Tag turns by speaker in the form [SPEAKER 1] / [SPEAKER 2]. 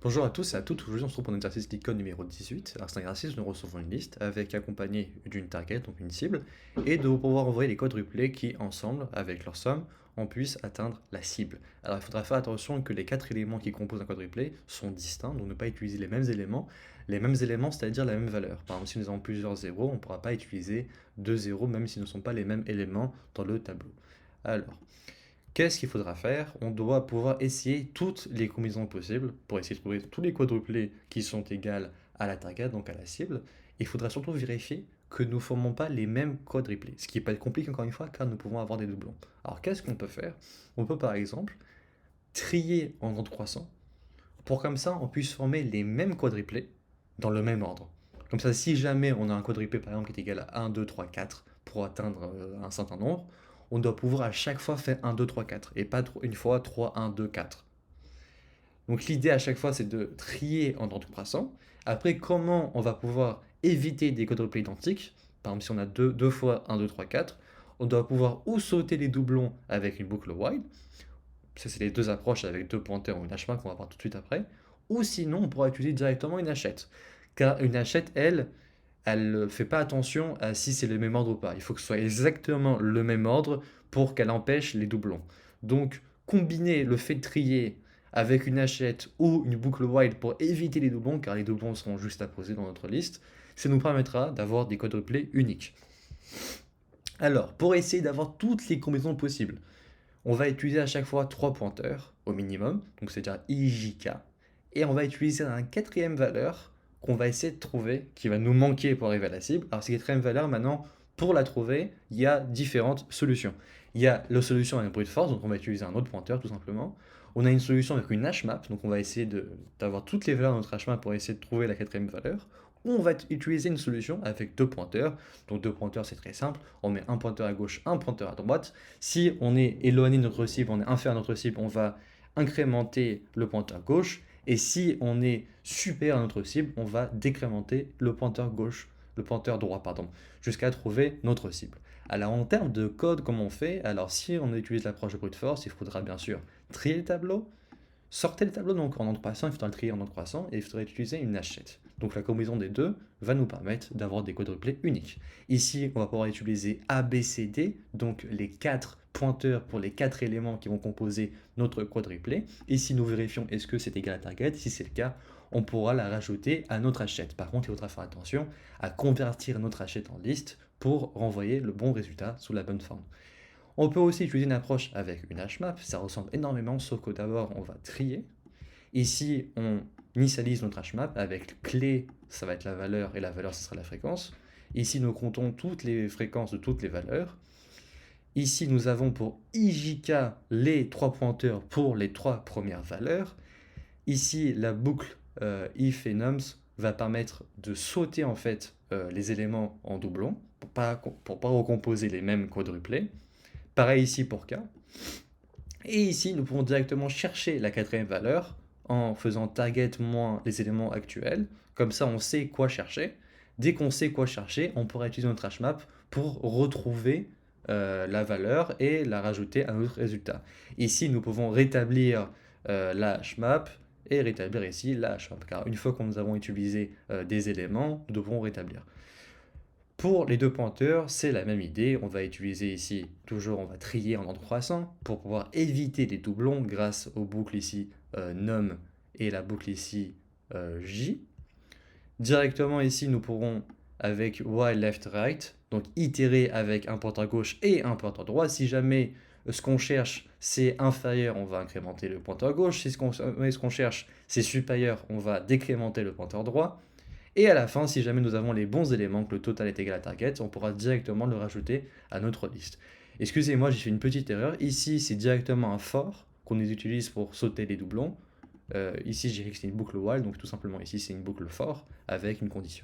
[SPEAKER 1] Bonjour à tous et à toutes, aujourd'hui on se retrouve pour l'exercice Licode numéro 18. Alors c'est un exercice, nous recevons une liste avec accompagné d'une target, donc une cible, et de pouvoir envoyer les quadruplés qui, ensemble, avec leur somme, on puisse atteindre la cible. Alors il faudra faire attention que les quatre éléments qui composent un quadruplé sont distincts, donc ne pas utiliser les mêmes éléments, c'est-à-dire la même valeur. Par exemple, si nous avons plusieurs zéros, on ne pourra pas utiliser deux zéros, même si ce ne sont pas les mêmes éléments dans le tableau. Alors, qu'est-ce qu'il faudra faire? On doit pouvoir essayer toutes les combinaisons possibles pour essayer de trouver tous les quadruplés qui sont égales à la target, donc à la cible. Il faudra surtout vérifier que nous ne formons pas les mêmes quadruplés, ce qui n'est pas compliqué encore une fois car nous pouvons avoir des doublons. Alors qu'est-ce qu'on peut faire? On peut par exemple trier en ordre croissant pour comme ça on puisse former les mêmes quadruplés dans le même ordre. Comme ça, si jamais on a un quadruplé par exemple qui est égal à 1, 2, 3, 4 pour atteindre un certain nombre, on doit pouvoir à chaque fois faire 1, 2, 3, 4 et pas une fois 3, 1, 2, 4. Donc l'idée à chaque fois c'est de trier en ordre croissant. Après, comment on va pouvoir éviter des quadruplés identiques? Par exemple, si on a 2 fois 1, 2, 3, 4, on doit pouvoir ou sauter les doublons avec une boucle while, ça c'est les deux approches avec deux pointeurs ou une hashmark qu'on va voir tout de suite après, ou sinon on pourra utiliser directement une hachette. Car une hachette, elle ne fait pas attention à si c'est le même ordre ou pas. Il faut que ce soit exactement le même ordre pour qu'elle empêche les doublons. Donc, combiner le fait de trier avec une hachette ou une boucle while pour éviter les doublons, car les doublons seront juste à poser dans notre liste, ça nous permettra d'avoir des quadruplés uniques. Alors, pour essayer d'avoir toutes les combinaisons possibles, on va utiliser à chaque fois 3 pointeurs au minimum, donc c'est-à-dire IJK, et on va utiliser une quatrième valeur qu'on va essayer de trouver, qui va nous manquer pour arriver à la cible. Alors cette quatrième valeur, maintenant, pour la trouver, il y a différentes solutions. Il y a la solution avec un brute force, donc on va utiliser un autre pointeur tout simplement. On a une solution avec une hashmap, donc on va essayer d'avoir toutes les valeurs de notre hashmap pour essayer de trouver la quatrième valeur. Ou on va utiliser une solution avec deux pointeurs. Donc deux pointeurs, c'est très simple. On met un pointeur à gauche, un pointeur à droite. Si on est éloigné de notre cible, on est inférieur à notre cible, on va incrémenter le pointeur gauche. Et si on est supérieur à notre cible, on va décrémenter le pointeur gauche, le pointeur droit, pardon, jusqu'à trouver notre cible. Alors en termes de code, comment on fait? Alors si on utilise l'approche de brute force, il faudra bien sûr trier le tableau, sortez le tableau donc en ordre croissant, il faudra le trier en ordre croissant et il faudrait utiliser une hachette. Donc la combinaison des deux va nous permettre d'avoir des quadruplés uniques. Ici, on va pouvoir utiliser A, B, C, D, donc les 4 pointeurs pour les 4 éléments qui vont composer notre quadruplé. Ici, nous vérifions est-ce que c'est égal à target. Si c'est le cas, on pourra la rajouter à notre hachette. Par contre, il faudra faire attention à convertir notre hachette en liste pour renvoyer le bon résultat sous la bonne forme. On peut aussi utiliser une approche avec une hashmap, ça ressemble énormément, sauf que d'abord on va trier. Ici, on initialise notre hashmap avec clé, ça va être la valeur, et la valeur, ce sera la fréquence. Ici, nous comptons toutes les fréquences de toutes les valeurs. Ici, nous avons pour IJK les trois pointeurs pour les trois premières valeurs. Ici, la boucle if et nums va permettre de sauter en fait les éléments en doublon pour pas recomposer les mêmes quadruplés. Pareil ici pour K. Et ici, nous pouvons directement chercher la quatrième valeur en faisant target moins les éléments actuels. Comme ça, on sait quoi chercher. Dès qu'on sait quoi chercher, on pourra utiliser notre hashmap pour retrouver la valeur et la rajouter à notre résultat. Ici, nous pouvons rétablir la hashmap et rétablir ici la hashmap. Car une fois que nous avons utilisé des éléments, nous devons rétablir. Pour les deux pointeurs, c'est la même idée. On va utiliser ici, toujours on va trier en ordre croissant pour pouvoir éviter les doublons grâce aux boucles ici num et la boucle ici j. Directement ici, nous pourrons avec while left right, donc itérer avec un pointeur gauche et un pointeur droit. Si jamais ce qu'on cherche c'est inférieur, on va incrémenter le pointeur gauche. Si ce qu'on cherche c'est supérieur, on va décrémenter le pointeur droit. Et à la fin, si jamais nous avons les bons éléments, que le total est égal à target, on pourra directement le rajouter à notre liste. Excusez-moi, j'ai fait une petite erreur. Ici, c'est directement un for qu'on utilise pour sauter les doublons. Ici, j'ai dit que c'est une boucle while, donc tout simplement ici, c'est une boucle for avec une condition.